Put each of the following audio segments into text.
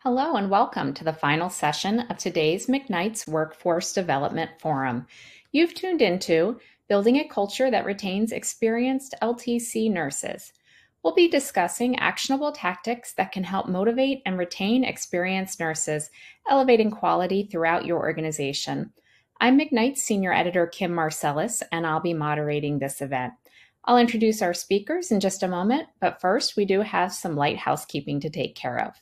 Hello and welcome to the final session of today's McKnights Workforce Development Forum. You've tuned into Building a Culture that Retains Experienced LTC Nurses. We'll be discussing actionable tactics that can help motivate and retain experienced nurses, elevating quality throughout your organization. I'm McKnights Senior Editor Kim Marcellus, and I'll be moderating this event. I'll introduce our speakers in just a moment, but first we do have some light housekeeping to take care of.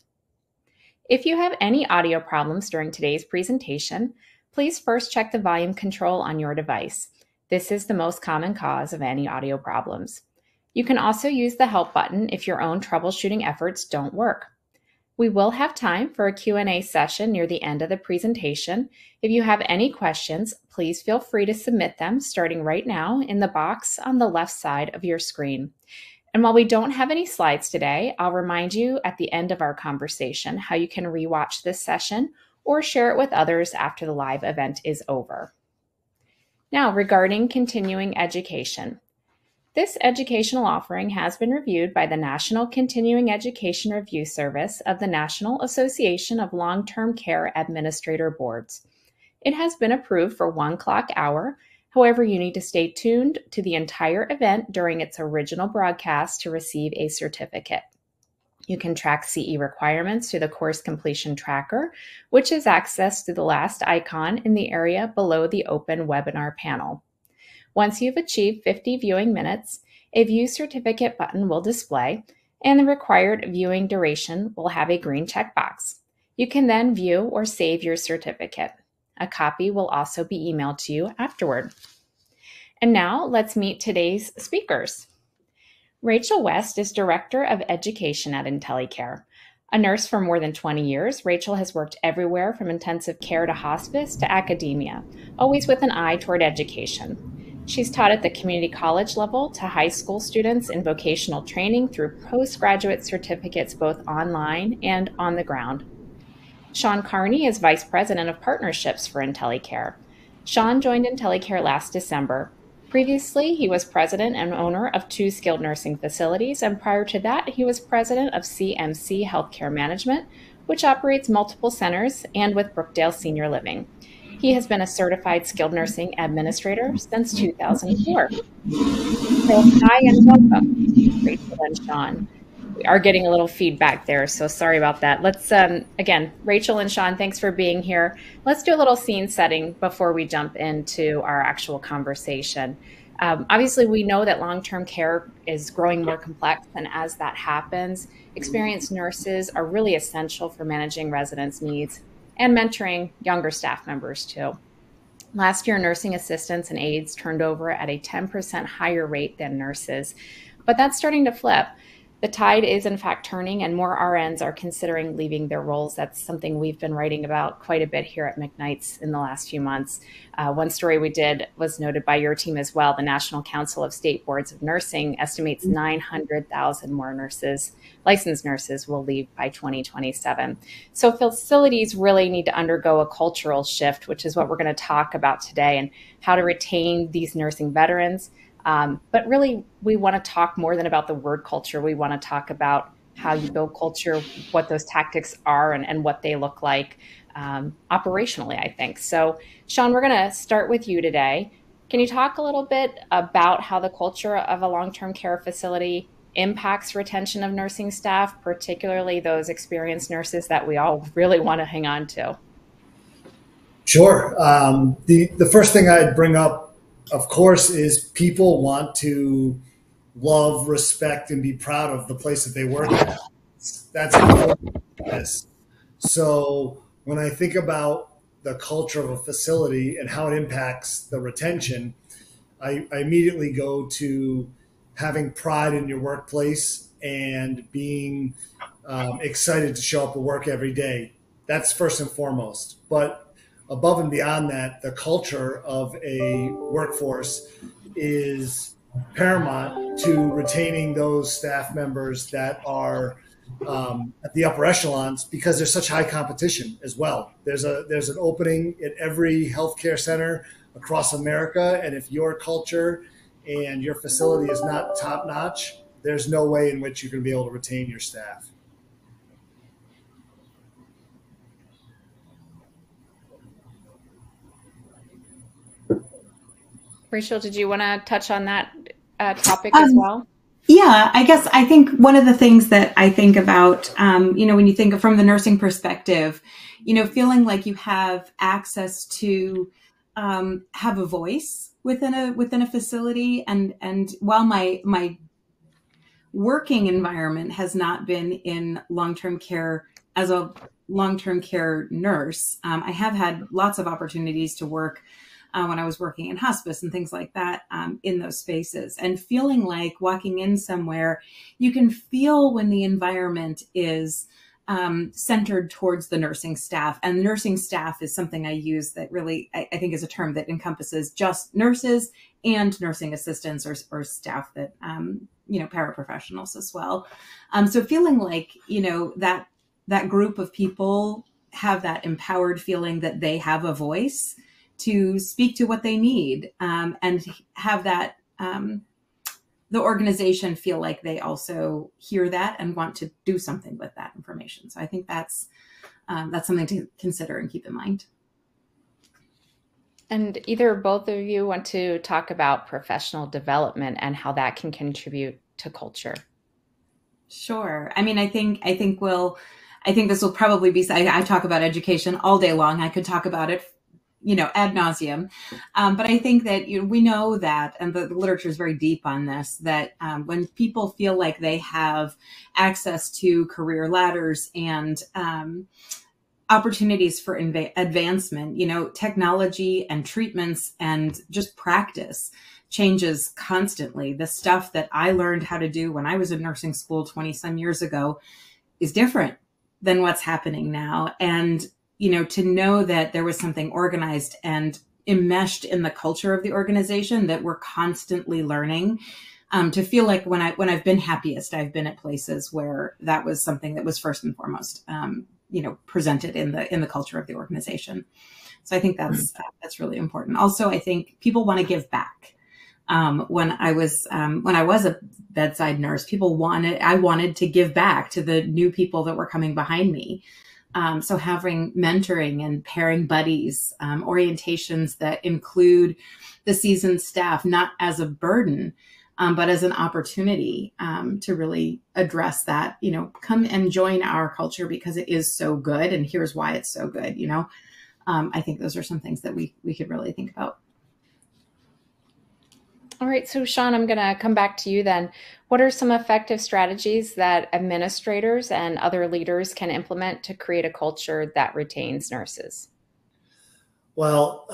If you have any audio problems during today's presentation, please first check the volume control on your device. This is the most common cause of any audio problems. You can also use the help button if your own troubleshooting efforts don't work. We will have time for a Q&A session near the end of the presentation. If you have any questions, please feel free to submit them starting right now in the box on the left side of your screen. And while we don't have any slides today, I'll remind you at the end of our conversation how you can rewatch this session or share it with others after the live event is over. Now, regarding continuing education. This educational offering has been reviewed by the National Continuing Education Review Service of the National Association of Long-Term Care Administrator Boards. It has been approved for 1 clock hour. However, you need to stay tuned to the entire event during its original broadcast to receive a certificate. You can track CE requirements through the course completion tracker, which is accessed through the last icon in the area below the open webinar panel. Once you've achieved 50 viewing minutes, a View Certificate button will display, and the required viewing duration will have a green checkbox. You can then view or save your certificate. A copy will also be emailed to you afterward. And now let's meet today's speakers. Rachel West is Director of Education at IntelliCare. A nurse for more than 20 years, Rachel has worked everywhere from intensive care to hospice to academia, always with an eye toward education. She's taught at the community college level to high school students in vocational training through postgraduate certificates both online and on the ground. Sean Carney is Vice President of Partnerships for IntelliCare. Sean joined IntelliCare last December. Previously, he was president and owner of 2 skilled nursing facilities, and prior to that, he was president of CMC Healthcare Management, which operates multiple centers, and with Brookdale Senior Living. He has been a certified skilled nursing administrator since 2004. So hi and welcome, Rachel and Sean. We are getting a little feedback there, so sorry about that. Let's, again, Rachel and Sean, thanks for being here. Let's do a little scene setting before we jump into our actual conversation. Obviously, we know that long-term care is growing more complex, and as that happens, experienced nurses are really essential for managing residents' needs and mentoring younger staff members too. Last year, nursing assistants and aides turned over at a 10% higher rate than nurses, but that's starting to flip. The tide is in fact turning, and more RNs are considering leaving their roles. That's something we've been writing about quite a bit here at McKnights in the last few months. One story we did was noted by your team as well. The National Council of State Boards of Nursing estimates 900,000 more nurses, licensed nurses, will leave by 2027. So facilities really need to undergo a cultural shift, which is what we're going to talk about today, and how to retain these nursing veterans. But really, we want to talk more than about the word culture. We want to talk about how you build culture, what those tactics are, and what they look like operationally, I think. So, Sean, we're going to start with you today. Can you talk a little bit about how the culture of a long-term care facility impacts retention of nursing staff, particularly those experienced nurses that we all really want to hang on to? Sure. The first thing I'd bring up, of course, is people want to love, respect, and be proud of the place that they work at. That's important. So when I think about the culture of a facility and how it impacts the retention, I immediately go to having pride in your workplace and being excited to show up at work every day. That's first and foremost. But above and beyond that, the culture of a workforce is paramount to retaining those staff members that are at the upper echelons, because there's such high competition as well. There's an opening at every healthcare center across America, and if your culture and your facility is not top notch, there's no way in which you're going to be able to retain your staff. Rachel, did you want to touch on that topic as Um, well? yeah, I guess I think one of the things that I think about, when you think from the nursing perspective, feeling like you have access to have a voice within a facility, and while my working environment has not been in long-term care as a long-term care nurse, I have had lots of opportunities to work when I was working in hospice and things like that, in those spaces, and feeling like walking in somewhere, you can feel when the environment is centered towards the nursing staff. And nursing staff is something I use that really, I think, is a term that encompasses just nurses and nursing assistants, or staff that, paraprofessionals as well. So feeling like, that group of people have that empowered feeling that they have a voice to speak to what they need, and have that, the organization feel like they also hear that and want to do something with that information. So I think that's something to consider and keep in mind. And either or both of you want to talk about professional development and how that can contribute to culture. Sure. I mean, I think this will probably be, I talk about education all day long. I could talk about it, ad nauseum. But I think that we know that, and the literature is very deep on this, that when people feel like they have access to career ladders and opportunities for advancement, technology and treatments and just practice changes constantly. The stuff that I learned how to do when I was in nursing school 20 some years ago is different than what's happening now. And, to know that there was something organized and enmeshed in the culture of the organization that we're constantly learning, to feel like when I've been happiest, I've been at places where that was something that was first and foremost, presented in the culture of the organization. So I think that's really important. Also, I think people want to give back. When I was a bedside nurse, I wanted to give back to the new people that were coming behind me. So having mentoring and pairing buddies, orientations that include the seasoned staff, not as a burden, but as an opportunity, to really address that, come and join our culture because it is so good. And here's why it's so good. I think those are some things that we could really think about. All right, so Sean, I'm going to come back to you then. What are some effective strategies that administrators and other leaders can implement to create a culture that retains nurses? Well,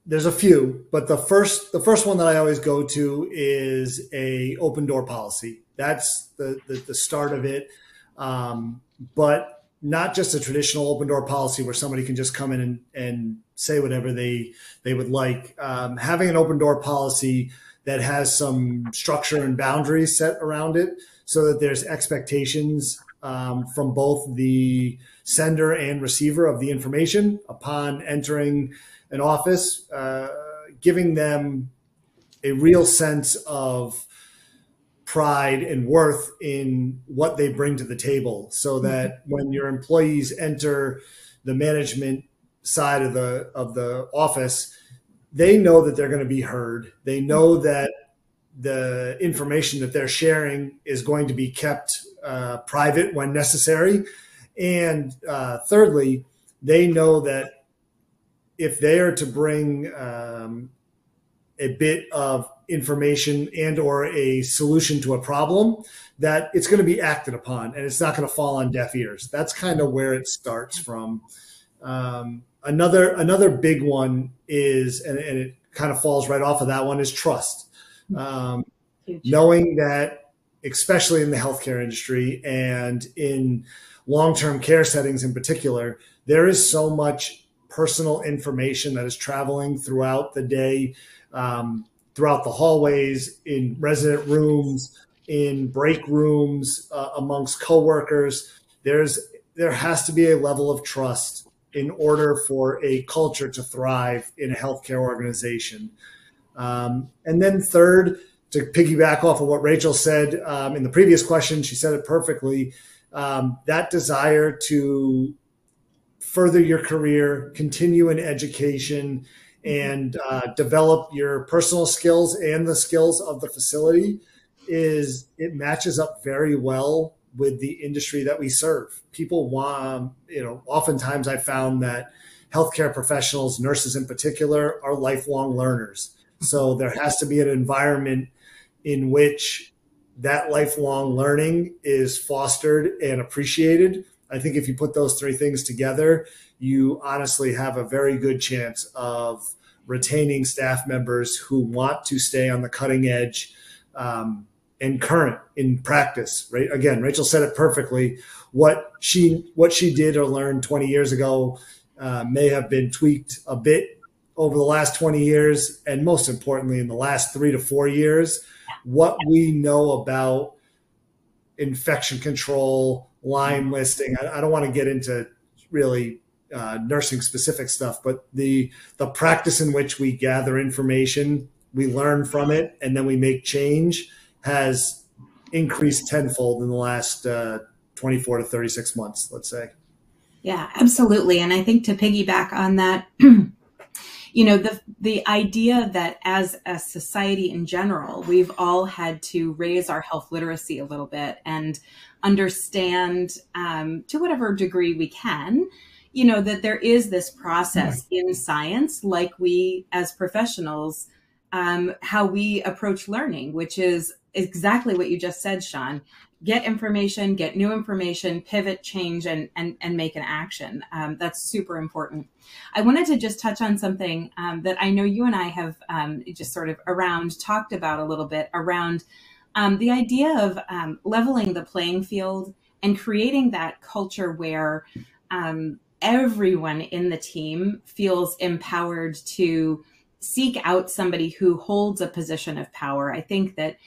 there's a few, but the first one that I always go to is a open door policy. That's the start of it, but not just a traditional open door policy where somebody can just come in and say whatever they would like. Having an open door policy that has some structure and boundaries set around it so that there's expectations from both the sender and receiver of the information upon entering an office, giving them a real sense of pride and worth in what they bring to the table, so that when your employees enter the management side of the office, they know that they're going to be heard. They know that the information that they're sharing is going to be kept private when necessary. And thirdly, they know that if they are to bring a bit of information and or a solution to a problem, that it's going to be acted upon and it's not going to fall on deaf ears. That's kind of where it starts from. Another big one is, and it kind of falls right off of that one, is trust. Knowing that, especially in the healthcare industry and in long-term care settings in particular, there is so much personal information that is traveling throughout the day, throughout the hallways, in resident rooms, in break rooms, amongst coworkers. There has to be a level of trust in order for a culture to thrive in a healthcare organization. And then third, to piggyback off of what Rachel said in the previous question, she said it perfectly, that desire to further your career, continue in education, and develop your personal skills and the skills of the facility, it matches up very well with the industry that we serve. People want, oftentimes I found that healthcare professionals, nurses in particular, are lifelong learners. So there has to be an environment in which that lifelong learning is fostered and appreciated. I think if you put those three things together, you honestly have a very good chance of retaining staff members who want to stay on the cutting edge and current in practice. Right? Again, Rachel said it perfectly. What she did or learned 20 years ago may have been tweaked a bit over the last 20 years, and most importantly, in the last 3 to 4 years. What we know about infection control, line listing. I don't want to get into really nursing specific stuff, but the practice in which we gather information, we learn from it, and then we make change has increased tenfold in the last 24 to 36 months, let's say. Yeah, absolutely. And I think to piggyback on that, the idea that as a society in general, we've all had to raise our health literacy a little bit and understand to whatever degree we can, that there is this process in science, like we as professionals, how we approach learning, which is exactly what you just said, Sean. Get information, get new information, pivot, change, and make an action. That's super important. I wanted to just touch on something that I know you and I have just sort of talked about a little bit around the idea of leveling the playing field and creating that culture where everyone in the team feels empowered to seek out somebody who holds a position of power. I think it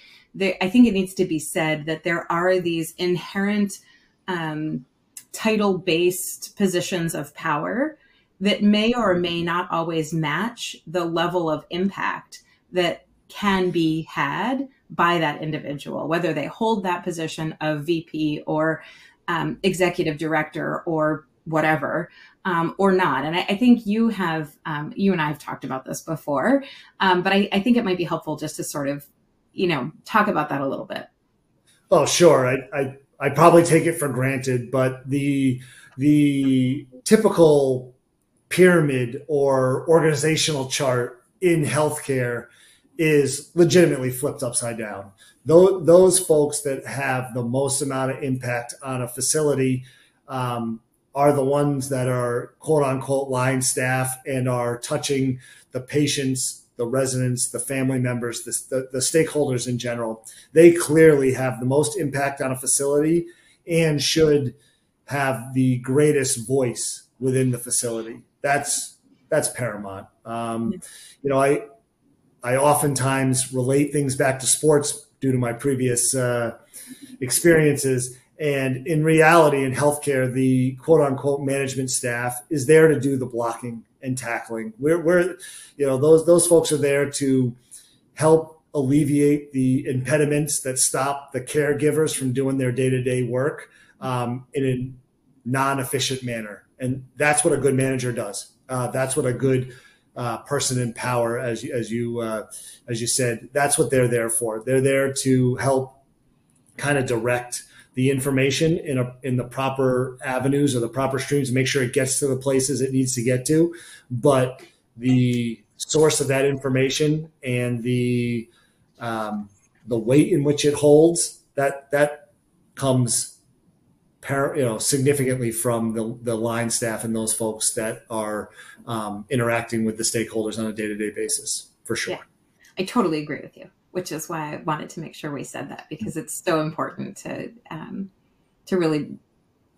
needs to be said that there are these inherent title-based positions of power that may or may not always match the level of impact that can be had by that individual, whether they hold that position of VP or executive director or whatever, or not. And I think you and I have talked about this before, but I think it might be helpful just to sort of talk about that a little bit. Oh, sure. I probably take it for granted, but the typical pyramid or organizational chart in healthcare is legitimately flipped upside down. Those folks that have the most amount of impact on a facility are the ones that are quote unquote line staff and are touching the patients, the residents, the family members, the stakeholders in general. They clearly have the most impact on a facility and should have the greatest voice within the facility. That's paramount. I oftentimes relate things back to sports due to my previous experiences. And in reality, in healthcare, the quote unquote management staff is there to do the blocking and tackling. Those folks are there to help alleviate the impediments that stop the caregivers from doing their day-to-day work in a non-efficient manner. And that's what a good manager does. That's what a good person in power, as you said, that's what they're there for. They're there to help kind of direct the information in the proper avenues or the proper streams, make sure it gets to the places it needs to get to. But the source of that information and the weight in which it holds, that comes significantly from the line staff and those folks that are interacting with the stakeholders on a day-to-day basis, for sure. Yeah, I totally agree with you, which is why I wanted to make sure we said that, because it's so important to really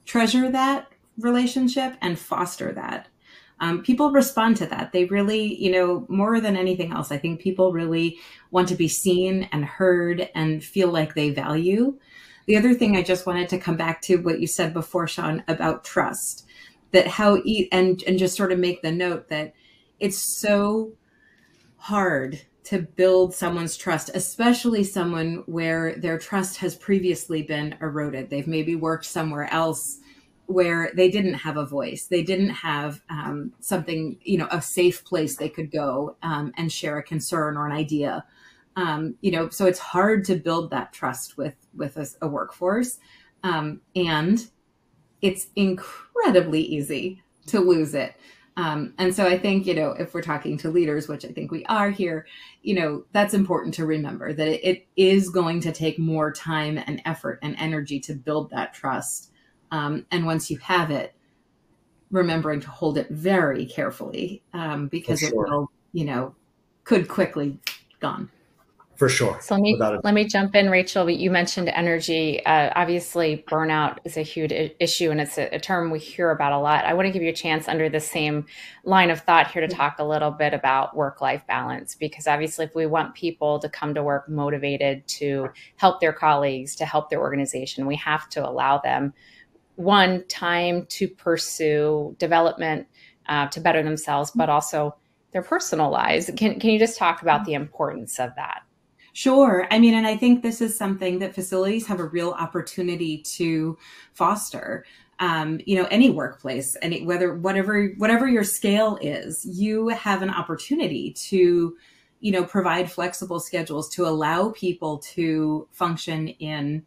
treasure that relationship and foster that. People respond to that. They really, more than anything else, I think people really want to be seen and heard and feel like they value. The other thing I just wanted to come back to what you said before, Sean, about trust, that and just sort of make the note that it's so hard to build someone's trust, especially someone where their trust has previously been eroded. They've maybe worked somewhere else where they didn't have a voice. They didn't have something, a safe place they could go and share a concern or an idea. So it's hard to build that trust with a workforce. And it's incredibly easy to lose it. And so I think, if we're talking to leaders, which I think we are here, that's important to remember that it is going to take more time and effort and energy to build that trust. And once you have it, remembering to hold it very carefully, because it will, could quickly gone. For sure. So let me jump in, Rachel. You mentioned energy. Obviously, burnout is a huge issue, and it's a term we hear about a lot. I want to give you a chance under the same line of thought here to talk a little bit about work-life balance, because obviously if we want people to come to work motivated to help their colleagues, to help their organization, we have to allow them, one, time to pursue development, to better themselves, but also their personal lives. Can you just talk about the importance of that? Sure. And I think this is something that facilities have a real opportunity to foster. Any workplace, whatever your scale is, you have an opportunity to, provide flexible schedules to allow people to function in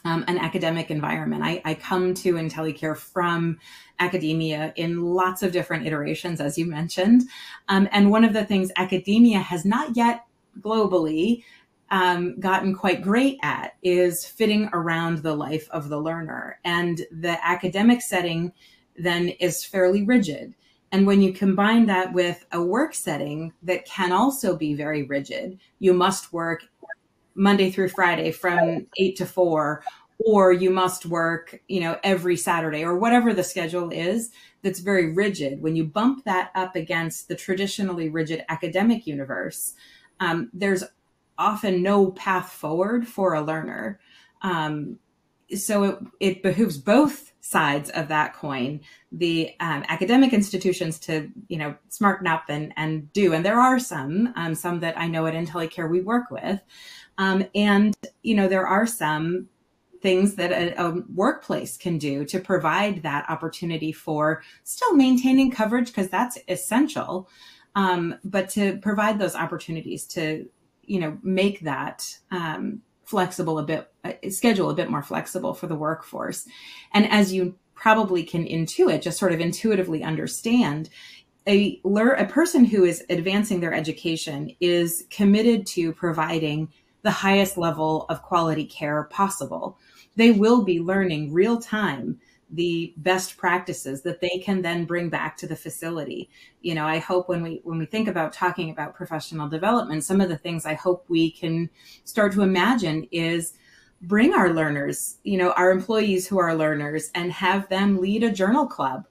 an academic environment. I come to IntelliCare from academia in lots of different iterations, as you mentioned. And one of the things academia has not yet globally gotten quite great at is fitting around the life of the learner. And the academic setting then is fairly rigid. And when you combine that with a work setting that can also be very rigid, you must work Monday through Friday from 8 to 4, or you must work, every Saturday, or whatever the schedule is that's very rigid. When you bump that up against the traditionally rigid academic universe, there's often no path forward for a learner. So it behooves both sides of that coin, the academic institutions to, smarten up and do. And there are some that I know at IntelliCare we work with. And, there are some things that a workplace can do to provide that opportunity for still maintaining coverage, because that's essential. But to provide those opportunities to, make that flexible schedule a bit more flexible for the workforce. And as you probably can just sort of intuitively understand, a person who is advancing their education is committed to providing the highest level of quality care possible. They will be learning real time the best practices that they can then bring back to the facility. I hope when we think about talking about professional development, some of the things I hope we can start to imagine is bring our learners, our employees who are learners, and have them lead a journal club,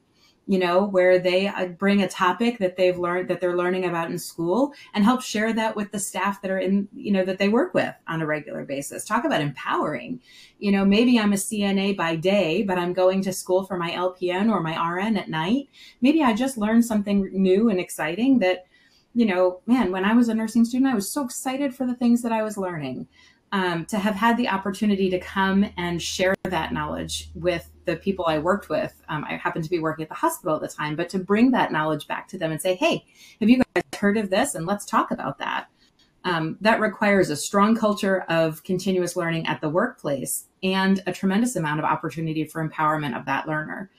where they bring a topic that they're learning about in school and help share that with the staff that are that they work with on a regular basis. Talk about empowering. Maybe I'm a CNA by day, but I'm going to school for my LPN or my RN at night. Maybe I just learned something new and exciting that, when I was a nursing student, I was so excited for the things that I was learning. To have had the opportunity to come and share that knowledge with the people I worked with. I happened to be working at the hospital at the time, but to bring that knowledge back to them and say, hey, have you guys heard of this? And let's talk about that. That requires a strong culture of continuous learning at the workplace and a tremendous amount of opportunity for empowerment of that learner.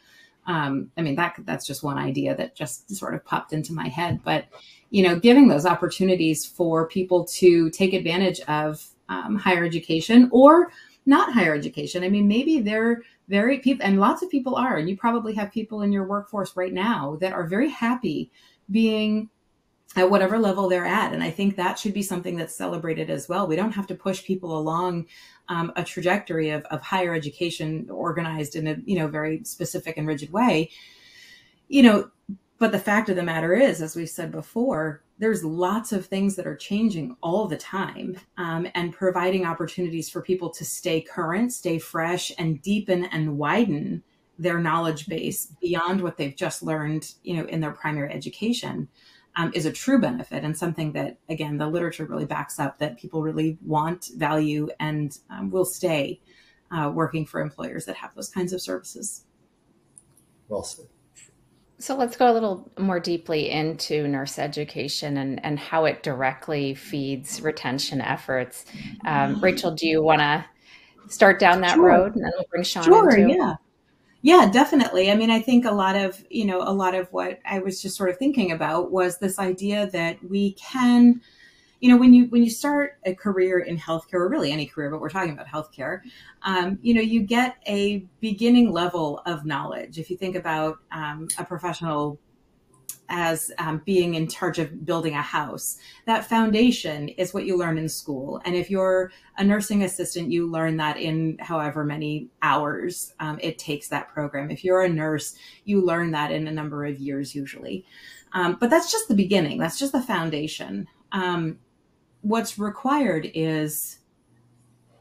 That's just one idea that just sort of popped into my head, but, giving those opportunities for people to take advantage of higher education or not higher education. Maybe they're and lots of people are, and you probably have people in your workforce right now that are very happy being at whatever level they're at. And I think that should be something that's celebrated as well. We don't have to push people along a trajectory of higher education organized in a, very specific and rigid way, but the fact of the matter is, as we've said before, there's lots of things that are changing all the time, and providing opportunities for people to stay current, stay fresh, and deepen and widen their knowledge base beyond what they've just learned, in their primary education, is a true benefit, and something that, again, the literature really backs up, that people really want, value, and will stay working for employers that have those kinds of services. Well said. So let's go a little more deeply into nurse education and how it directly feeds retention efforts. Rachel, do you want to start down that Sure. road, and then we'll bring Sean Sure. into? Yeah. Yeah, definitely. I mean, I think a lot of what I was just sort of thinking about was this idea that we can, when you start a career in healthcare, or really any career, but we're talking about healthcare, you get a beginning level of knowledge. If you think about a professional as being in charge of building a house, that foundation is what you learn in school. And if you're a nursing assistant, you learn that in however many hours it takes that program. If you're a nurse, you learn that in a number of years usually. But that's just the beginning. That's just the foundation. What's required is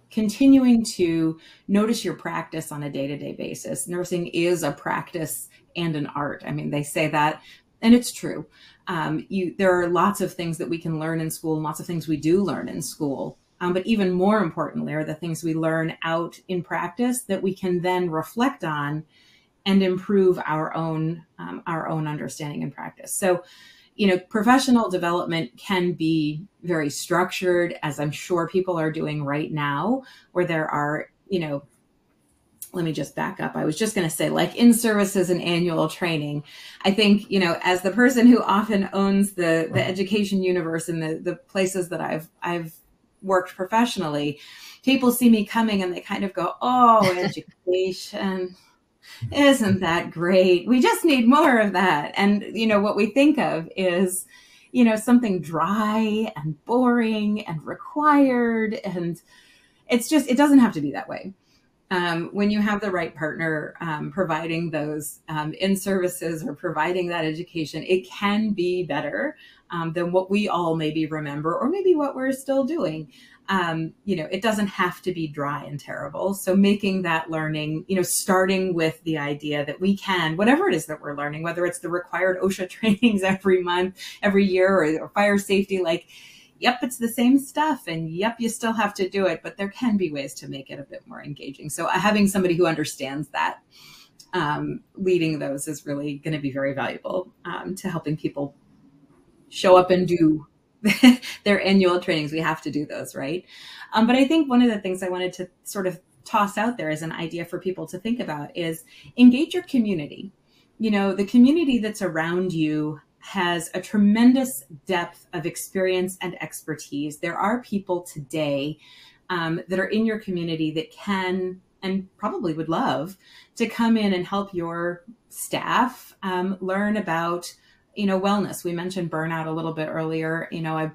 continuing to notice your practice on a day-to-day basis. Nursing is a practice and an art. I mean, they say that, and it's true. There are lots of things that we can learn in school, and lots of things we do learn in school. But even more importantly are the things we learn out in practice that we can then reflect on and improve our own understanding and practice. So, professional development can be very structured, as I'm sure people are doing right now, where there are, let me just back up. I was just going to say, like, in services and annual training. I think, as the person who often owns the education universe and the places that I've worked professionally, people see me coming and they kind of go, "Oh, education. Isn't that great? We just need more of that." And, what we think of is, something dry and boring and required. And it doesn't have to be that way. When you have the right partner providing those in services or providing that education, it can be better than what we all maybe remember, or maybe what we're still doing. It doesn't have to be dry and terrible. So making that learning, starting with the idea that we can, whatever it is that we're learning, whether it's the required OSHA trainings every month, every year, or fire safety, yep, it's the same stuff, and yep, you still have to do it, but there can be ways to make it a bit more engaging. So having somebody who understands that, leading those is really going to be very valuable to helping people show up and do their annual trainings. We have to do those, right? But I think one of the things I wanted to sort of toss out there as an idea for people to think about is engage your community. The community that's around you has a tremendous depth of experience and expertise. There are people today that are in your community that can and probably would love to come in and help your staff learn about, wellness. We mentioned burnout a little bit earlier. I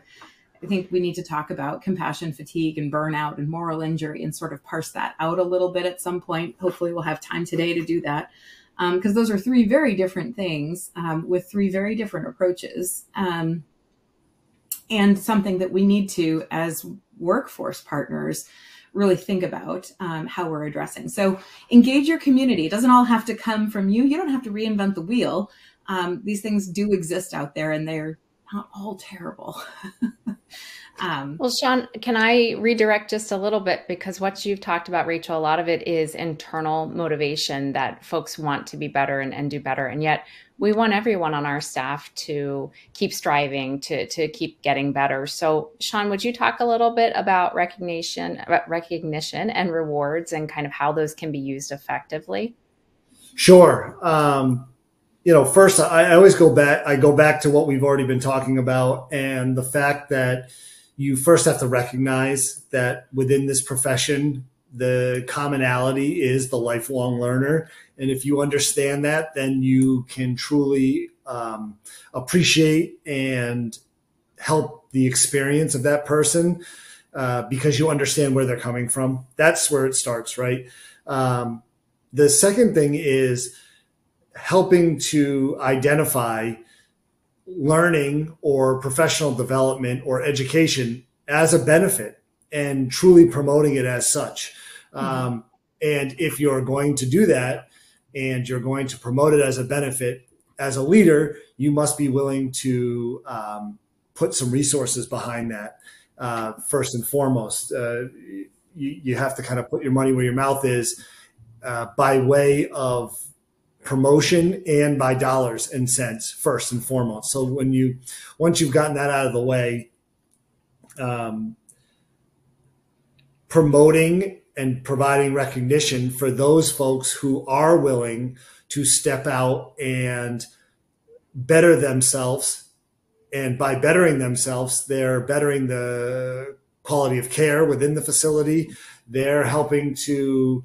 think we need to talk about compassion fatigue and burnout and moral injury and sort of parse that out a little bit at some point. Hopefully we'll have time today to do that. Because those are three very different things with three very different approaches, and something that we need to, as workforce partners, really think about how we're addressing. So engage your community. It doesn't all have to come from you. You don't have to reinvent the wheel. These things do exist out there, and they're not all terrible. Well, Sean, can I redirect just a little bit? Because what you've talked about, Rachel, a lot of it is internal motivation, that folks want to be better and do better. And yet we want everyone on our staff to keep striving, to keep getting better. So Sean, would you talk a little bit about recognition and rewards, and kind of how those can be used effectively? Sure. First, I always go back to what we've already been talking about, and the fact that you first have to recognize that within this profession, the commonality is the lifelong learner. And if you understand that, then you can truly appreciate and help the experience of that person because you understand where they're coming from. That's where it starts, right? The second thing is helping to identify learning or professional development or education as a benefit and truly promoting it as such. And if you're going to do that and you're going to promote it as a benefit, as a leader, you must be willing to put some resources behind that. First and foremost, you have to kind of put your money where your mouth is by way of promotion and by dollars and cents first and foremost. So once you've gotten that out of the way, promoting and providing recognition for those folks who are willing to step out and better themselves. And by bettering themselves, they're bettering the quality of care within the facility. They're helping to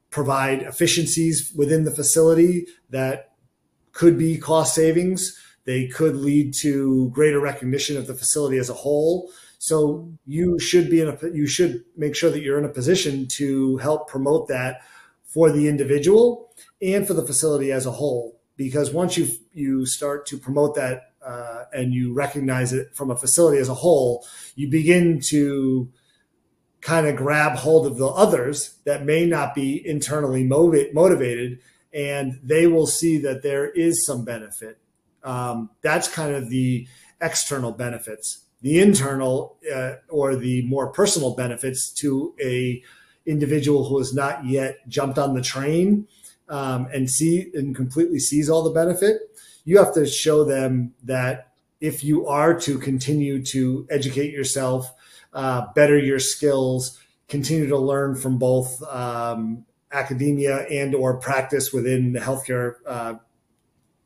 provide efficiencies within the facility that could be cost savings. They could lead to greater recognition of the facility as a whole. So you should make sure that you're in a position to help promote that for the individual and for the facility as a whole. Because once you start to promote that and you recognize it from a facility as a whole, you begin to kind of grab hold of the others that may not be internally motivated, and they will see that there is some benefit. That's kind of the external benefits. The internal or the more personal benefits to a individual who has not yet jumped on the train and completely sees all the benefit. You have to show them that if you are to continue to educate yourself, better your skills, continue to learn from both academia and or practice within the healthcare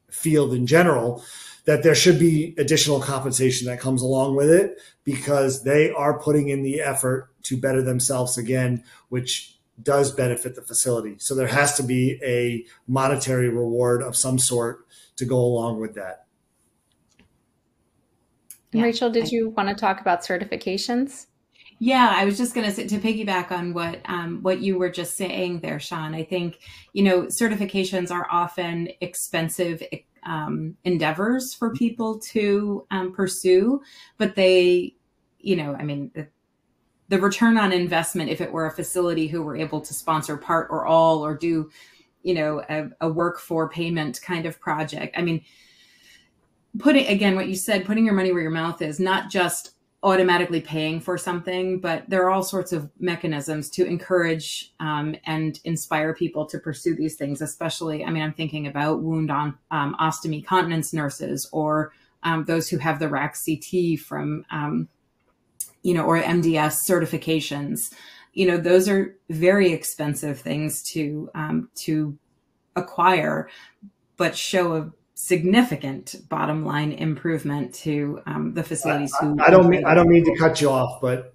field in general, that there should be additional compensation that comes along with it, because they are putting in the effort to better themselves again, which does benefit the facility. So there has to be a monetary reward of some sort to go along with that. Yeah. Rachel, did you want to talk about certifications? Yeah, I was just going to say, to piggyback on what you were just saying there, Sean. I think, certifications are often expensive endeavors for people to pursue, but they, the return on investment, if it were a facility who were able to sponsor part or all, or do, a work for payment kind of project. I mean, what you said, putting your money where your mouth is, not just automatically paying for something, but there are all sorts of mechanisms to encourage and inspire people to pursue these things, especially, I'm thinking about wound on ostomy continence nurses, or those who have the RAC CT from, or MDS certifications. Those are very expensive things to acquire, but show a significant bottom line improvement to the facilities who. I don't mean to cut you off, but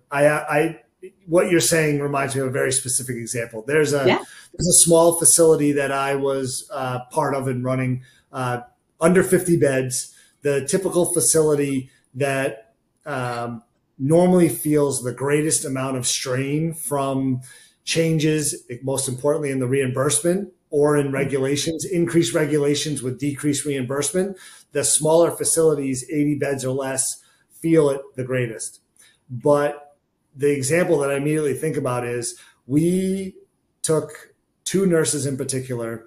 what you're saying reminds me of a very specific example. There's a small facility that I was part of and running, under 50 beds. The typical facility that normally feels the greatest amount of strain from changes, most importantly in the reimbursement or in regulations, increased regulations with decreased reimbursement. The smaller facilities, 80 beds or less, feel it the greatest. But the example that I immediately think about is we took two nurses in particular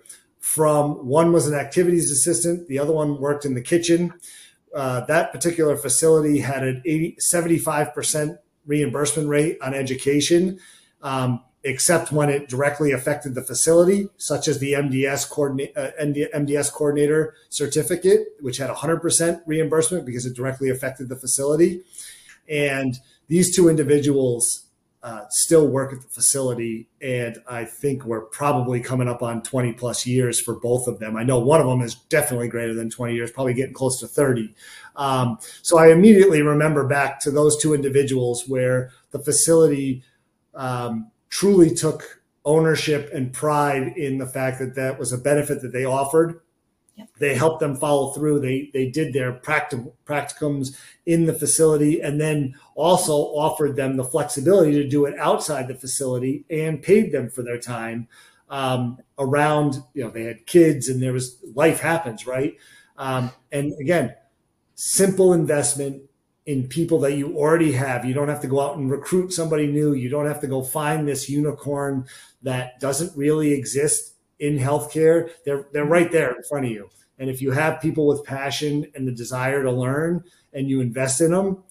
one was an activities assistant, the other one worked in the kitchen. That particular facility had an 75% reimbursement rate on education, except when it directly affected the facility, such as the MDS coordinator certificate, which had 100% reimbursement because it directly affected the facility. And these two individuals still work at the facility, and I think we're probably coming up on 20 plus years for both of them. I know one of them is definitely greater than 20 years, probably getting close to 30. So I immediately remember back to those two individuals where the facility truly took ownership and pride in the fact that that was a benefit that they offered. Yep. They helped them follow through. They did their practicums in the facility, and then also offered them the flexibility to do it outside the facility and paid them for their time around, they had kids and life happens, right? And again, simple investment in people that you already have. You don't have to go out and recruit somebody new. You don't have to go find this unicorn that doesn't really exist in healthcare. They're right there in front of you. And if you have people with passion and the desire to learn and you invest in them,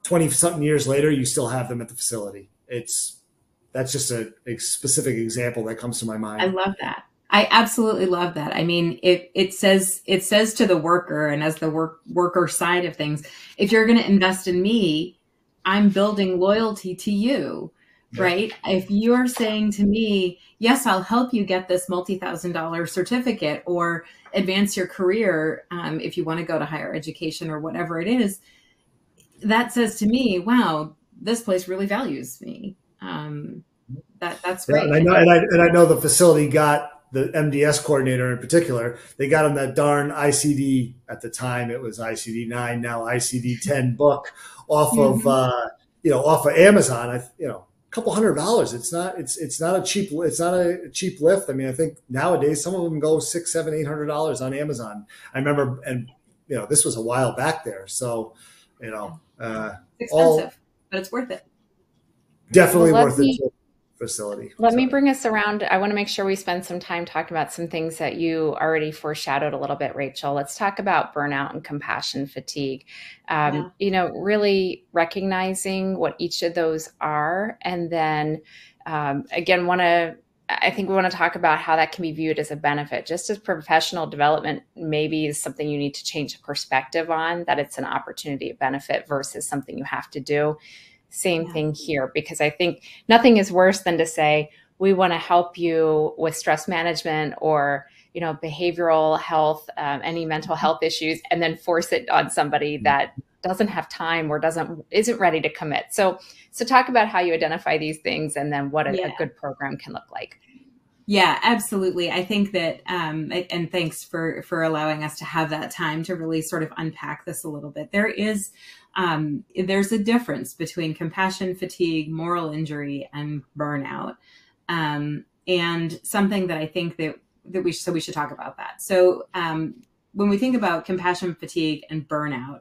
20 something years later, you still have them at the facility. That's just a specific example that comes to my mind. I love that. I absolutely love that. I mean, it says to the worker, and as the worker side of things, if you're going to invest in me, I'm building loyalty to you, right? If you're saying to me, yes, I'll help you get this multi-$1,000 certificate or advance your career, if you want to go to higher education or whatever it is, that says to me, wow, this place really values me. That's Yeah, great. and I know, and I know the facility got the MDS coordinator in particular. They got him that darn ICD at the time. It was ICD 9, now ICD 10 book off of off of Amazon. A couple $100. It's not a cheap lift. I mean, I think nowadays some of them go $600, $700, $800 on Amazon. I remember, and this was a while back there. So, It's all expensive, but it's worth it. Definitely worth it. Facility. Let me bring us around. I want to make sure we spend some time talking about some things that you already foreshadowed a little bit, Rachel. Let's talk about burnout and compassion fatigue. Really recognizing what each of those are. And then again, I think we want to talk about how that can be viewed as a benefit. Just as professional development maybe is something you need to change the perspective on, that it's an opportunity, a benefit versus something you have to do. Same thing here, because I think nothing is worse than to say, we want to help you with stress management or, behavioral health, any mental health issues, and then force it on somebody that doesn't have time or isn't ready to commit. So talk about how you identify these things and then what a good program can look like. Yeah, absolutely. I think that, and thanks for allowing us to have that time to really sort of unpack this a little bit. There's a difference between compassion fatigue, moral injury, and burnout. And something that I think that we should talk about that. So, when we think about compassion fatigue and burnout,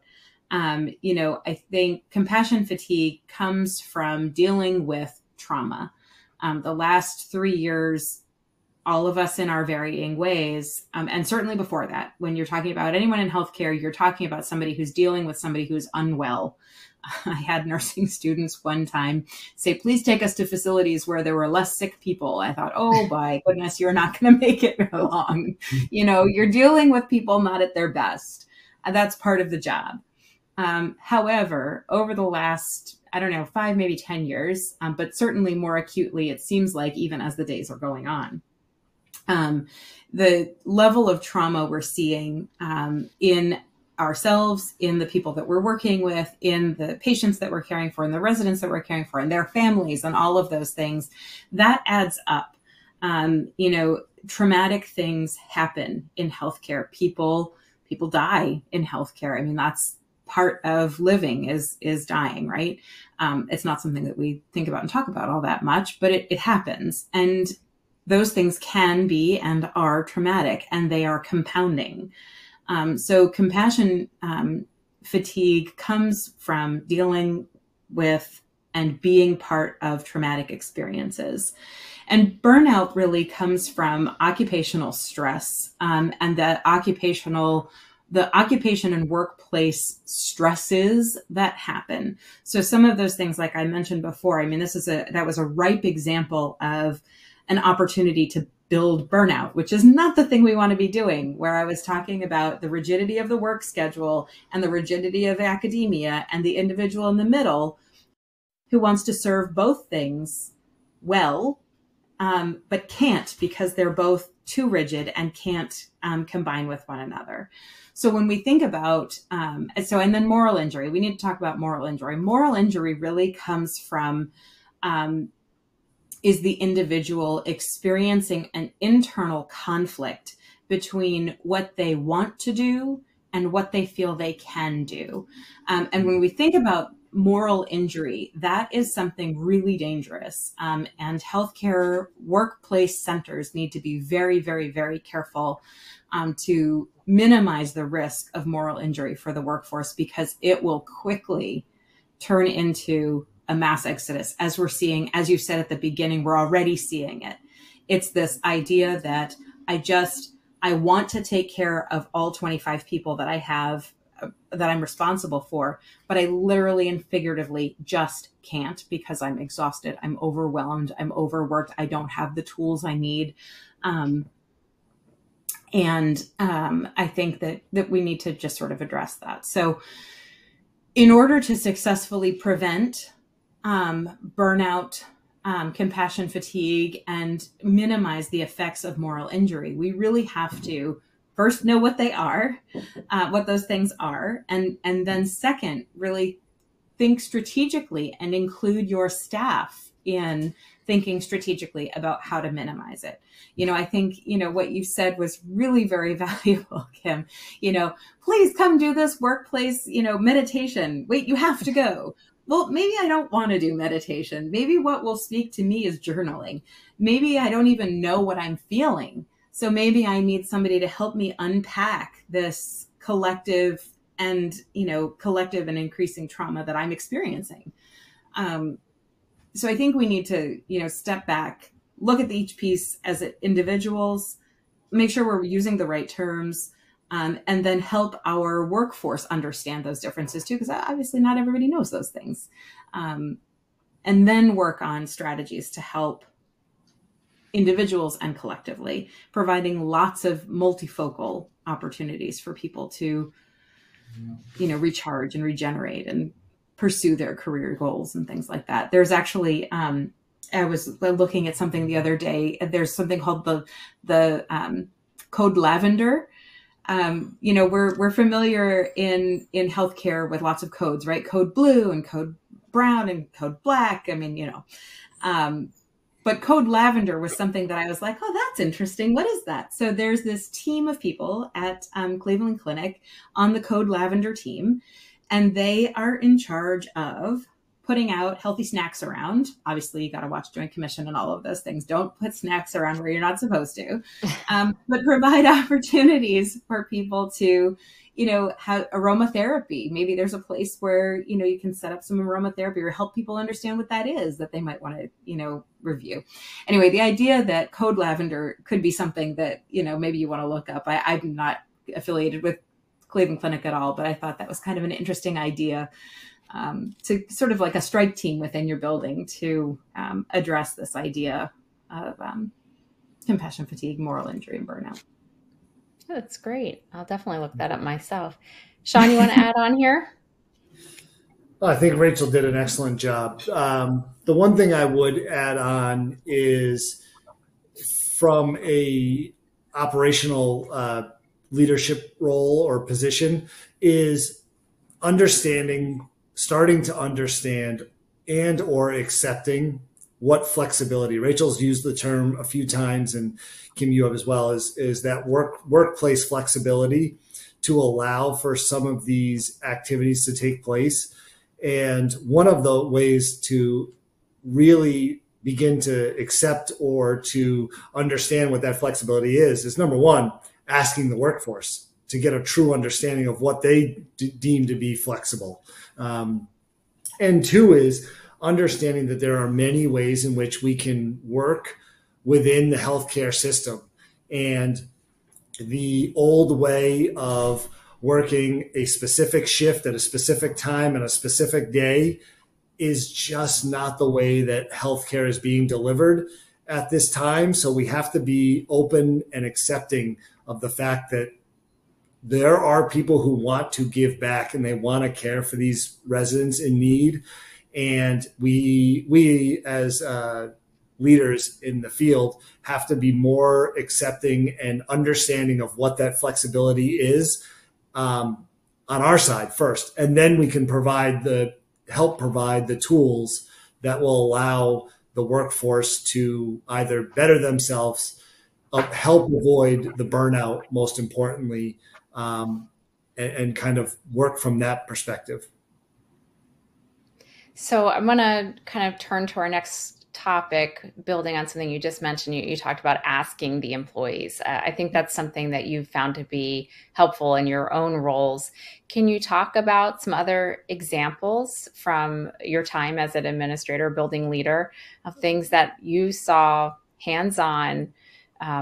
I think compassion fatigue comes from dealing with trauma. The last 3 years, all of us in our varying ways, and certainly before that, when you're talking about anyone in healthcare, you're talking about somebody who's dealing with somebody who's unwell. I had nursing students one time say, please take us to facilities where there were less sick people. I thought, oh my goodness, you're not going to make it very long. You're dealing with people not at their best. That's part of the job. However, over the last, 5, maybe 10 years, but certainly more acutely, it seems like even as the days are going on, the level of trauma we're seeing in ourselves, in the people that we're working with, in the patients that we're caring for, in the residents that we're caring for, and their families, and all of those things, that adds up. Traumatic things happen in healthcare. People die in healthcare. I mean, that's part of living is dying, right? It's not something that we think about and talk about all that much, but it happens. And those things can be and are traumatic, and they are compounding. So compassion fatigue comes from dealing with and being part of traumatic experiences. And burnout really comes from occupational stress, and the occupation and workplace stresses that happen. So some of those things, like I mentioned before, I mean, that was a ripe example of an opportunity to build burnout, which is not the thing we want to be doing, where I was talking about the rigidity of the work schedule and the rigidity of academia and the individual in the middle who wants to serve both things well, but can't because they're both too rigid and can't combine with one another. So when we think about, and then moral injury, we need to talk about moral injury. Moral injury really comes from, is the individual experiencing an internal conflict between what they want to do and what they feel they can do. And when we think about moral injury, that is something really dangerous. And healthcare workplace centers need to be very, very, very careful to minimize the risk of moral injury for the workforce, because it will quickly turn into a mass exodus, as we're seeing, as you said at the beginning, we're already seeing it. It's this idea that I want to take care of all 25 people that I have, that I'm responsible for, but I literally and figuratively just can't because I'm exhausted, I'm overwhelmed, I'm overworked, I don't have the tools I need. And I think that we need to just sort of address that. So in order to successfully prevent burnout, compassion fatigue, and minimize the effects of moral injury, we really have to first know what they are, what those things are, and then second, really think strategically and include your staff in thinking strategically about how to minimize it. I think, what you said was really very valuable, Kim. Please come do this workplace, meditation. Wait, you have to go. Well, maybe I don't want to do meditation. Maybe what will speak to me is journaling. Maybe I don't even know what I'm feeling. So maybe I need somebody to help me unpack this collective and increasing trauma that I'm experiencing. So I think we need to, step back, look at each piece as individuals, make sure we're using the right terms, and then help our workforce understand those differences too, because obviously not everybody knows those things. And then work on strategies to help individuals and collectively, providing lots of multifocal opportunities for people to, recharge and regenerate and pursue their career goals and things like that. There's actually, I was looking at something the other day. There's something called the Code Lavender. We're familiar in healthcare with lots of codes, right? Code blue and code brown and code black. But Code Lavender was something that I was like, oh, that's interesting. What is that? So there's this team of people at Cleveland Clinic on the Code Lavender team, and they are in charge of putting out healthy snacks around. Obviously, you got to watch Joint Commission and all of those things. Don't put snacks around where you're not supposed to, but provide opportunities for people to, have aromatherapy. Maybe there's a place where, you can set up some aromatherapy or help people understand what that is that they might want to, review. Anyway, the idea that Code Lavender could be something that, maybe you want to look up. I'm not affiliated with Cleveland Clinic at all, but I thought that was kind of an interesting idea to sort of like a strike team within your building to address this idea of compassion fatigue, moral injury, and burnout. That's great. I'll definitely look that up myself. Sean, you want to add on here? I think Rachel did an excellent job. The one thing I would add on is from a operational leadership role or position is starting to understand and or accepting what flexibility. Rachel's used the term a few times, and Kim, you have as well, is that workplace flexibility to allow for some of these activities to take place. And one of the ways to really begin to accept or to understand what that flexibility is number one, asking the workforce to get a true understanding of what they deem to be flexible. And two is understanding that there are many ways in which we can work within the healthcare system. And the old way of working a specific shift at a specific time and a specific day is just not the way that healthcare is being delivered at this time. So we have to be open and accepting of the fact that there are people who want to give back and they want to care for these residents in need. And we as leaders in the field have to be more accepting and understanding of what that flexibility is on our side first. And then we can help provide the tools that will allow the workforce to either better themselves, help avoid the burnout, most importantly, and kind of work from that perspective. So I'm going to kind of turn to our next topic, building on something you just mentioned. You talked about asking the employees. I think that's something that you've found to be helpful in your own roles. Can you talk about some other examples from your time as an administrator, building leader, of things that you saw hands-on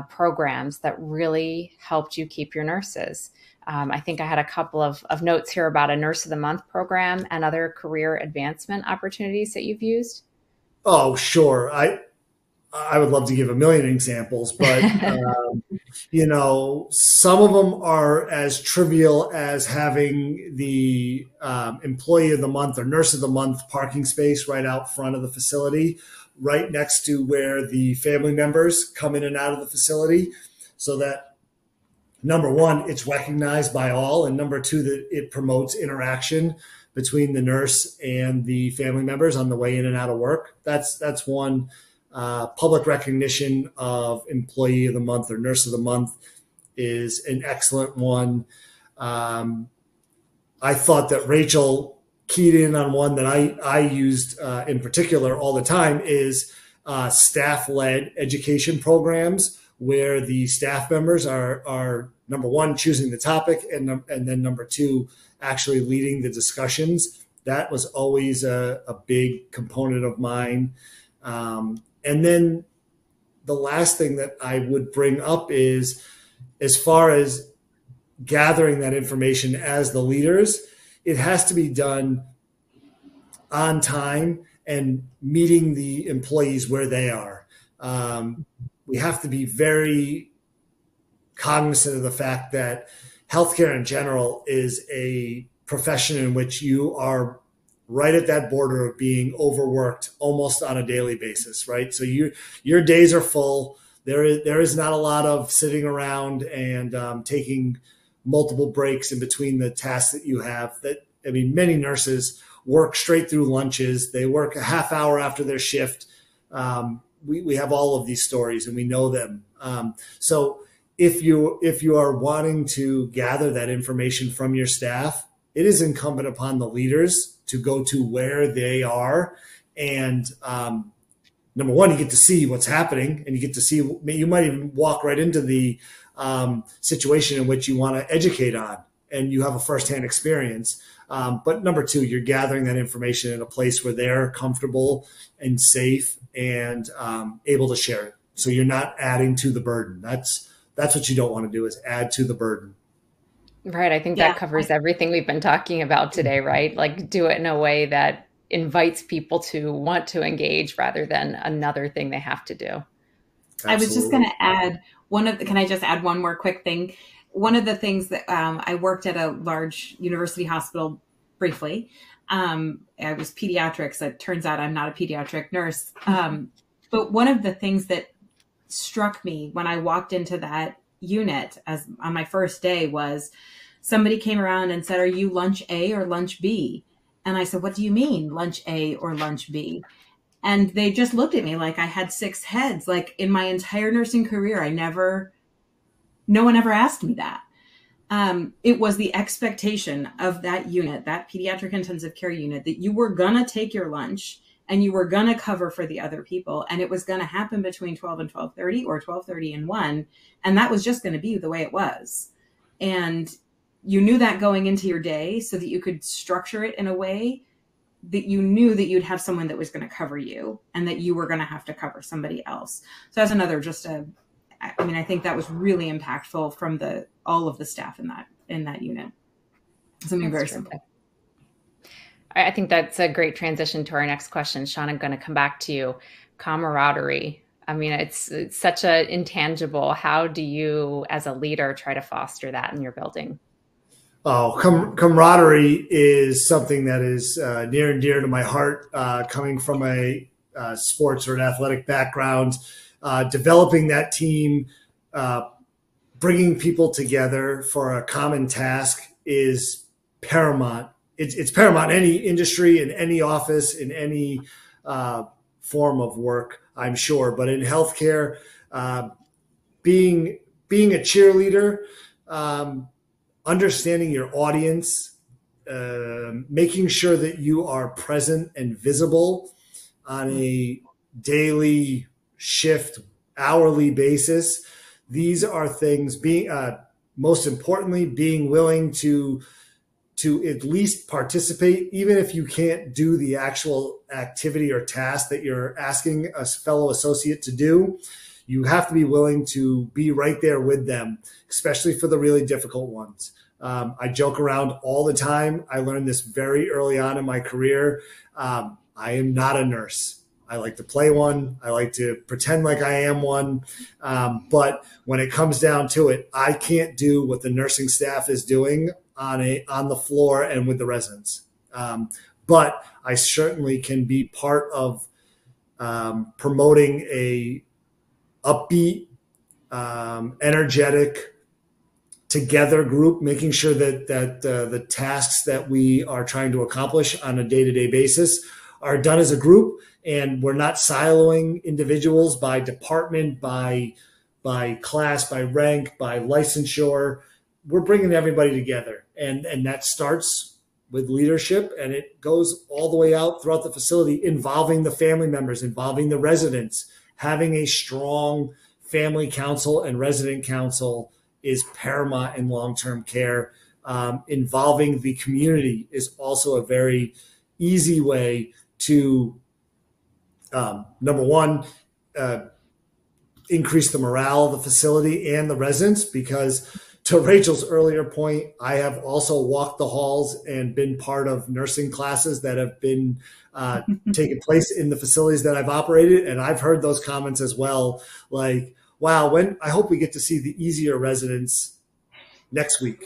programs that really helped you keep your nurses? I think I had a couple of notes here about a Nurse of the Month program and other career advancement opportunities that you've used. Oh, sure. I would love to give a million examples, but some of them are as trivial as having the employee of the month or nurse of the month parking space right out front of the facility, right next to where the family members come in and out of the facility, so that number one, it's recognized by all, and number two, that it promotes interaction between the nurse and the family members on the way in and out of work. That's one. Public recognition of employee of the month or nurse of the month is an excellent one. I thought that Rachel keyed in on one that I used in particular all the time is staff-led education programs, where the staff members are number one, choosing the topic, and then number two, actually leading the discussions. That was always a big component of mine. And then the last thing that I would bring up is, as far as gathering that information as the leaders, it has to be done on time and meeting the employees where they are. We have to be very cognizant of the fact that healthcare in general is a profession in which you are right at that border of being overworked almost on a daily basis, right? So your days are full. There is not a lot of sitting around and taking multiple breaks in between the tasks that you have. Many nurses work straight through lunches. They work a half hour after their shift. We have all of these stories and we know them. So if you are wanting to gather that information from your staff, it is incumbent upon the leaders to go to where they are. And number one, you get to see what's happening, and you get to see, you might even walk right into the situation in which you want to educate on, and you have a firsthand experience. But number two, you're gathering that information in a place where they're comfortable and safe and able to share it. So you're not adding to the burden. That's what you don't want to do, is add to the burden. Right. I think that covers everything we've been talking about today, right? Like, do it in a way that invites people to want to engage rather than another thing they have to do. Absolutely. I was just going to add can I just add one more quick thing? One of the things that I worked at a large university hospital briefly. I was pediatrics. It turns out I'm not a pediatric nurse. But one of the things that struck me when I walked into that unit on my first day was somebody came around and said, "Are you lunch A or lunch B?" And I said, "What do you mean, lunch A or lunch B?" And they just looked at me like I had six heads. Like, in my entire nursing career, no one ever asked me that. It was the expectation of that unit, that pediatric intensive care unit, that you were going to take your lunch and you were going to cover for the other people. And it was going to happen between 12 and 12:30 or 12:30 and 1. And that was just going to be the way it was. And you knew that going into your day so that you could structure it in a way that you knew that you'd have someone that was going to cover you and that you were going to have to cover somebody else. So that's another I think that was really impactful from all of the staff in that unit. Something very simple. I think that's a great transition to our next question. Sean, I'm going to come back to you. Camaraderie. I mean, it's such an intangible. How do you, as a leader, try to foster that in your building? Oh, camaraderie is something that is near and dear to my heart, coming from a sports or an athletic background. Developing that team, bringing people together for a common task is paramount. It's paramount in any industry, in any office, in any form of work, I'm sure. But in healthcare, being a cheerleader, understanding your audience, making sure that you are present and visible on a daily, shift, hourly basis. These are things. Most importantly, being willing to at least participate, even if you can't do the actual activity or task that you're asking a fellow associate to do. You have to be willing to be right there with them, especially for the really difficult ones. I joke around all the time. I learned this very early on in my career. I am not a nurse. I like to play one. I like to pretend like I am one. But when it comes down to it, I can't do what the nursing staff is doing on the floor and with the residents. But I certainly can be part of promoting a upbeat, energetic, together group, making sure that the tasks that we are trying to accomplish on a day-to-day basis are done as a group, and we're not siloing individuals by department, by class, by rank, by licensure. We're bringing everybody together, and that starts with leadership, and it goes all the way out throughout the facility, involving the family members, involving the residents. Having a strong family council and resident council is paramount in long-term care. Involving the community is also a very easy way to, number one, increase the morale of the facility and the residents, because to Rachel's earlier point, I have also walked the halls and been part of nursing classes that have been taking place in the facilities that I've operated. And I've heard those comments as well, like, wow, I hope we get to see the easier residents next week.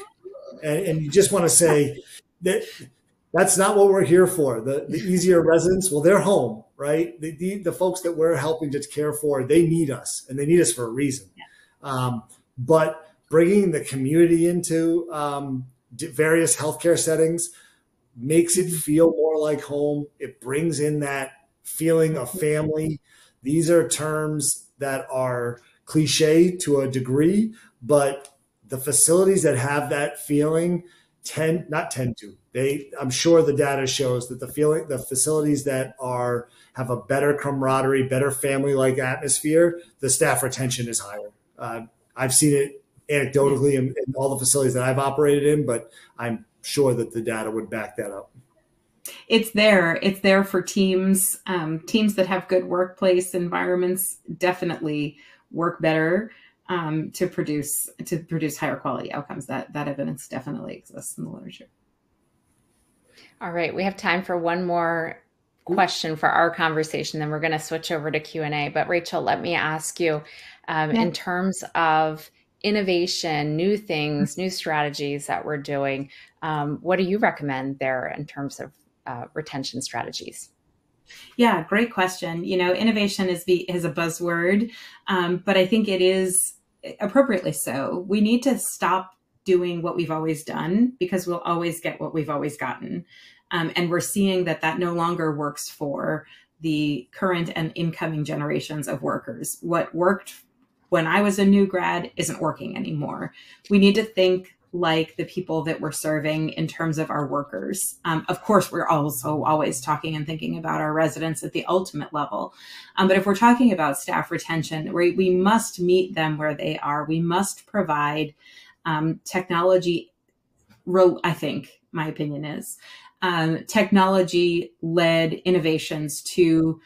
And you just want to say that that's not what we're here for. The easier residents, well, they're home, right? The folks that we're helping to care for, they need us, and they need us for a reason. But bringing the community into various healthcare settings makes it feel more like home. It brings in that feeling of family. These are terms that are cliche to a degree, but the facilities that have that feeling I'm sure the data shows that the facilities that have a better camaraderie, better family-like atmosphere, the staff retention is higher. I've seen it anecdotally in all the facilities that I've operated in, but I'm sure that the data would back that up. It's there for teams. Teams that have good workplace environments definitely work better to produce higher quality outcomes. That evidence definitely exists in the literature. All right, we have time for one more question for our conversation, then we're going to switch over to Q&A. But Rachel, let me ask you, in terms of innovation, new things, new strategies that we're doing, what do you recommend there in terms of retention strategies? Yeah, great question. Innovation is a buzzword, but I think it is appropriately so. We need to stop doing what we've always done, because we'll always get what we've always gotten. And we're seeing that no longer works for the current and incoming generations of workers. What worked when I was a new grad isn't working anymore. We need to think like the people that we're serving in terms of our workers. Of course, we're also always talking and thinking about our residents at the ultimate level. But if we're talking about staff retention, we must meet them where they are. We must provide technology, I think my opinion is, technology-led innovations to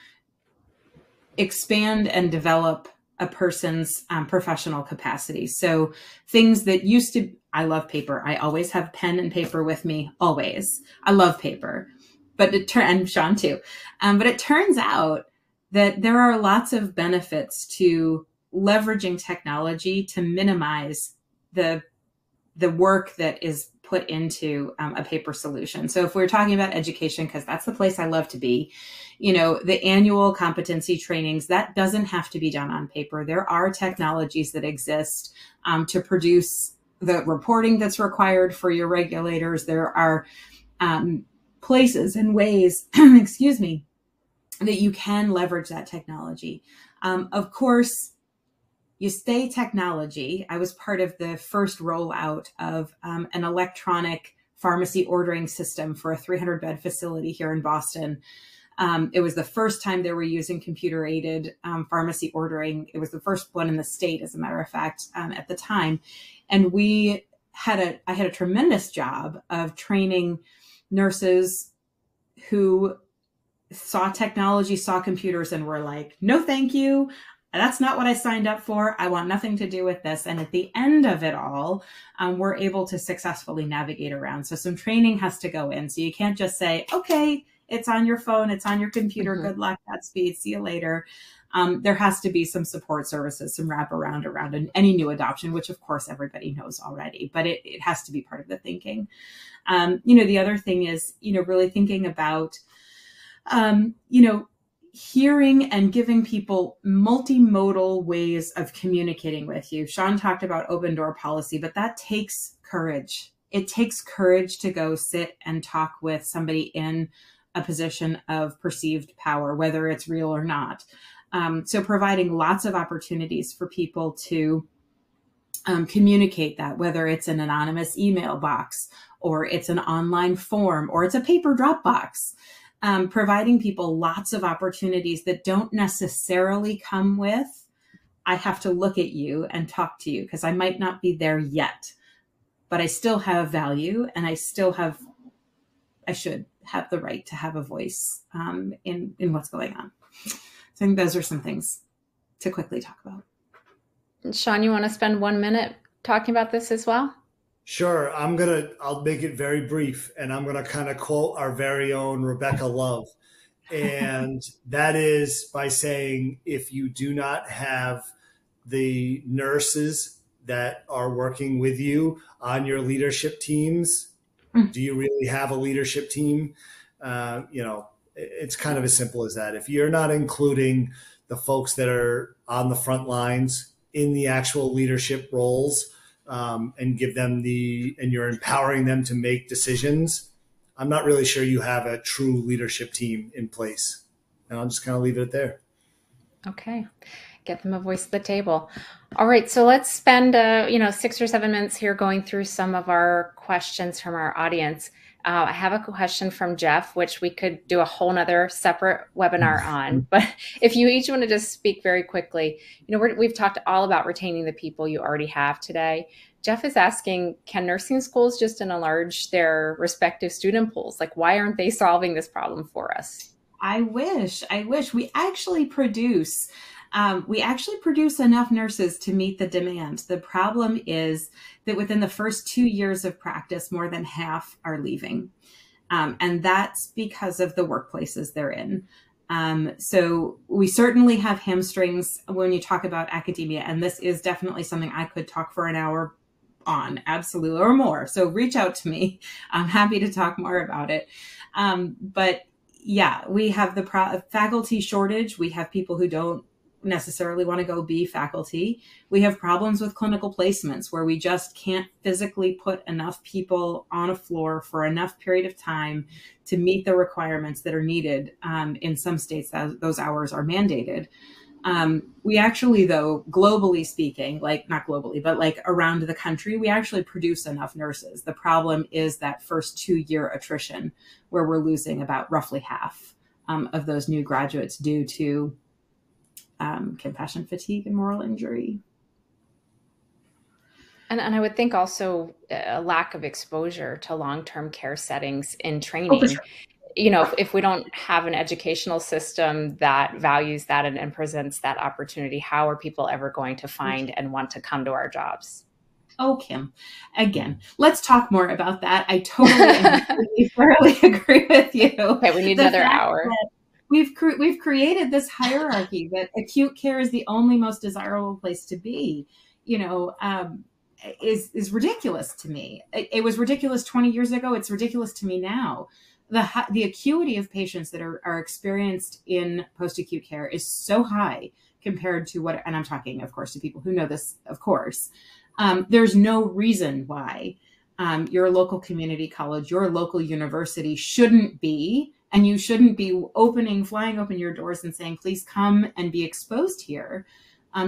expand and develop a person's professional capacity. So things that used to, I love paper. I always have pen and paper with me, always. I love paper, and Sean too. But it turns out that there are lots of benefits to leveraging technology to minimize the work that is put into a paper solution. So if we're talking about education, because that's the place I love to be, the annual competency trainings, that doesn't have to be done on paper. There are technologies that exist to produce the reporting that's required for your regulators. There are places and ways, excuse me, that you can leverage that technology. Of course, you say technology. I was part of the first rollout of an electronic pharmacy ordering system for a 300-bed facility here in Boston. It was the first time they were using computer-aided pharmacy ordering. It was the first one in the state, as a matter of fact, at the time. And I had a tremendous job of training nurses who saw technology, saw computers, and were like, no, thank you. That's not what I signed up for. I want nothing to do with this. And at the end of it all, we're able to successfully navigate around. So some training has to go in. So you can't just say, okay, It's on your phone. It's on your computer. Good luck. Godspeed. See you later. There has to be some support services, some wraparound around any new adoption, which of course everybody knows already, but it has to be part of the thinking. The other thing is, really thinking about, hearing and giving people multimodal ways of communicating with you. Sean talked about open door policy, but that takes courage. It takes courage to go sit and talk with somebody in a position of perceived power, whether it's real or not. So providing lots of opportunities for people to communicate that, whether it's an anonymous email box or it's an online form or it's a paper drop box, providing people lots of opportunities that don't necessarily come with, I have to look at you and talk to you because I might not be there yet, but I still have value and I should have the right to have a voice in what's going on. So I think those are some things to quickly talk about. Sean, you want to spend 1 minute talking about this as well? Sure. I'll make it very brief, and I'm going to kind of quote our very own Rebecca Love. And that is by saying, if you do not have the nurses that are working with you on your leadership teams, do you really have a leadership team? It's kind of as simple as that. If you're not including the folks that are on the front lines in the actual leadership roles, and you're empowering them to make decisions, I'm not really sure you have a true leadership team in place. And I'll just kind of leave it there. Okay. Get them a voice at the table. All right. So let's spend, 6 or 7 minutes here going through some of our questions from our audience. I have a question from Jeff, which we could do a whole nother separate webinar on. But if you each want to just speak very quickly, we've talked all about retaining the people you already have today. Jeff is asking, can nursing schools just enlarge their respective student pools? Like, why aren't they solving this problem for us? I wish. We actually produce enough nurses to meet the demand. The problem is that within the first 2 years of practice, more than half are leaving. And that's because of the workplaces they're in. So we certainly have hamstrings when you talk about academia, and this is definitely something I could talk for an hour on, absolutely, or more. So reach out to me. I'm happy to talk more about it. But yeah, we have the faculty shortage. We have people who don't necessarily want to go be faculty. We have problems with clinical placements where we just can't physically put enough people on a floor for enough period of time to meet the requirements that are needed. In some states, those hours are mandated. We actually, though, globally speaking, not globally, but around the country, we actually produce enough nurses. The problem is that first 2-year attrition where we're losing about roughly half of those new graduates due to compassion fatigue and moral injury. And I would think also a lack of exposure to long-term care settings in training. For sure. If we don't have an educational system that values that and presents that opportunity, how are people ever going to find and want to come to our jobs? Oh, Kim, again, let's talk more about that. I totally thoroughly agree with you. Okay, we need another hour. We've created this hierarchy that acute care is the only most desirable place to be, is ridiculous to me. It was ridiculous 20 years ago. It's ridiculous to me now. The acuity of patients that are experienced in post-acute care is so high compared to and I'm talking, of course, to people who know this, of course. There's no reason why your local community college, your local university shouldn't be, and you shouldn't be flying open your doors and saying, please come and be exposed here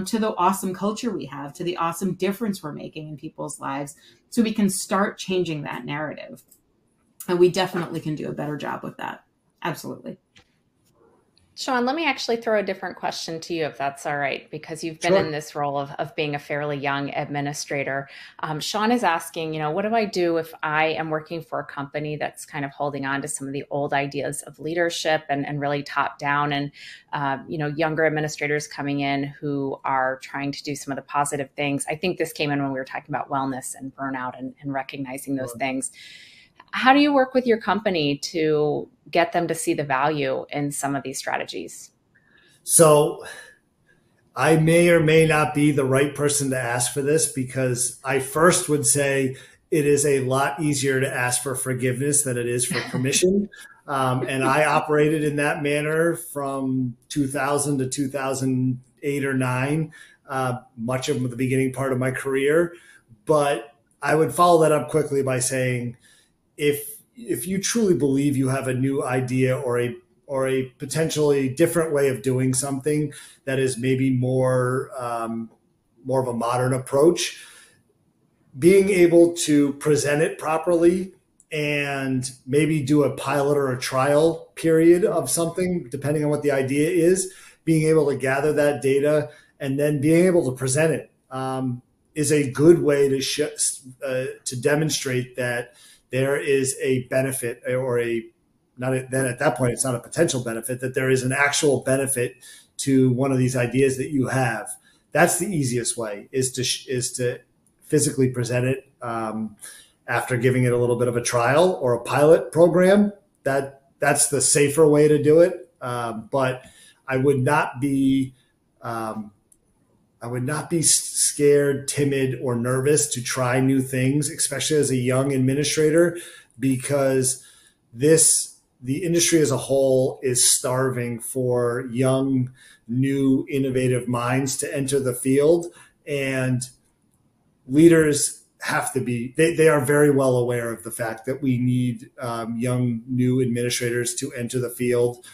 to the awesome culture we have, to the awesome difference we're making in people's lives, so we can start changing that narrative. And we definitely can do a better job with that. Absolutely. Sean, let me actually throw a different question to you, if that's all right, because you've been in this role of being a fairly young administrator. Sean is asking, what do I do if I am working for a company that's kind of holding on to some of the old ideas of leadership and really top down, and, younger administrators coming in who are trying to do some of the positive things. I think this came in when we were talking about wellness and burnout and recognizing those things. How do you work with your company to get them to see the value in some of these strategies? So I may or may not be the right person to ask for this, because I first would say it is a lot easier to ask for forgiveness than it is for permission. And I operated in that manner from 2000 to 2008 or nine, much of the beginning part of my career. But I would follow that up quickly by saying, if you truly believe you have a new idea or a potentially different way of doing something that is maybe more of a modern approach, being able to present it properly and maybe do a pilot or a trial period of something, depending on what the idea is, being able to gather that data and then being able to present it is a good way to demonstrate that there is a benefit, or then at that point, it's not a potential benefit, that there is an actual benefit to one of these ideas that you have. That's the easiest way, is to physically present it after giving it a little bit of a trial or a pilot program. That's the safer way to do it. But I would not be scared, timid, or nervous to try new things, especially as a young administrator, because the industry as a whole is starving for young, new, innovative minds to enter the field. And leaders have to be, they are very well aware of the fact that we need young, new administrators to enter the field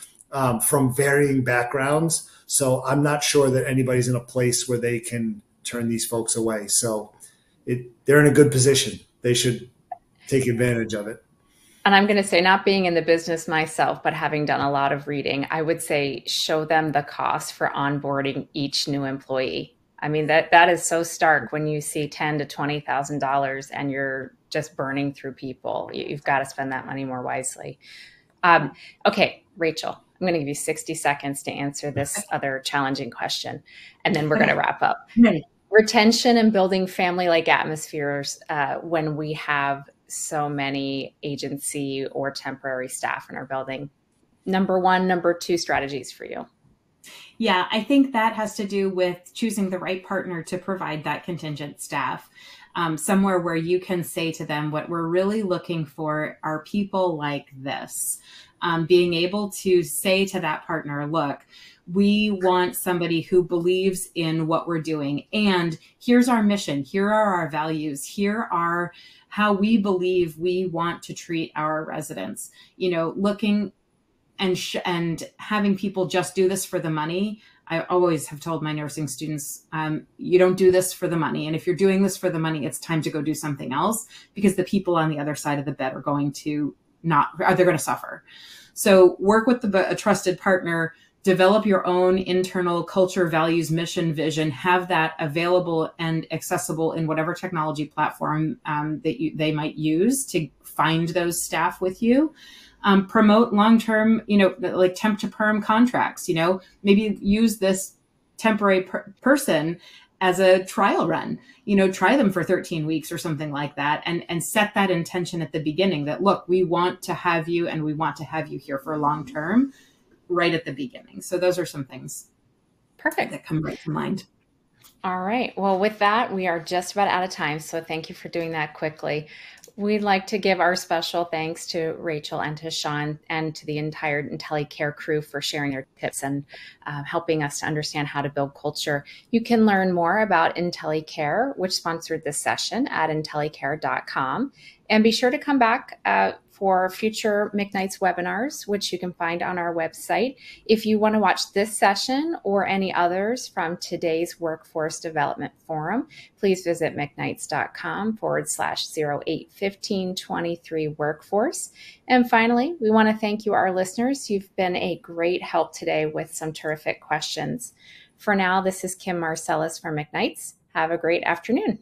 from varying backgrounds. So I'm not sure that anybody's in a place where they can turn these folks away. So they're in a good position. They should take advantage of it. And I'm going to say, not being in the business myself, but having done a lot of reading, I would say show them the cost for onboarding each new employee. I mean, that is so stark when you see $10,000 to $20,000 and you're just burning through people. You've got to spend that money more wisely. Okay, Rachel, I'm going to give you 60 seconds to answer this other challenging question, and then we're going to wrap up. Retention and building family-like atmospheres when we have so many agency or temporary staff in our building. Number one, number two strategies for you. Yeah, I think that has to do with choosing the right partner to provide that contingent staff. Somewhere where you can say to them, what we're really looking for are people like this. Being able to say to that partner, look, we want somebody who believes in what we're doing. And here's our mission. Here are our values. Here are how we believe we want to treat our residents. Looking and having people just do this for the money. I always have told my nursing students, you don't do this for the money. And if you're doing this for the money, it's time to go do something else, because the people on the other side of the bed are going to they're going to suffer. So work with a trusted partner, develop your own internal culture, values, mission, vision, have that available and accessible in whatever technology platform that they might use to find those staff with you. Promote long-term, like temp to perm contracts, maybe use this temporary person as a trial run, try them for 13 weeks or something like that, and set that intention at the beginning that, look, we want to have you and we want to have you here for long-term right at the beginning. So those are some things that come right to mind. All right. Well, with that, we are just about out of time. So thank you for doing that quickly. We'd like to give our special thanks to Rachel and to Sean and to the entire IntelliCare crew for sharing their tips and helping us to understand how to build culture. You can learn more about IntelliCare, which sponsored this session, at intellicare.com. And be sure to come back for future McKnights webinars, which you can find on our website. If you want to watch this session or any others from today's Workforce Development Forum, please visit McKnights.com/081523 workforce. And finally, we want to thank you, our listeners. You've been a great help today with some terrific questions. For now, this is Kim Marcellus from McKnights. Have a great afternoon.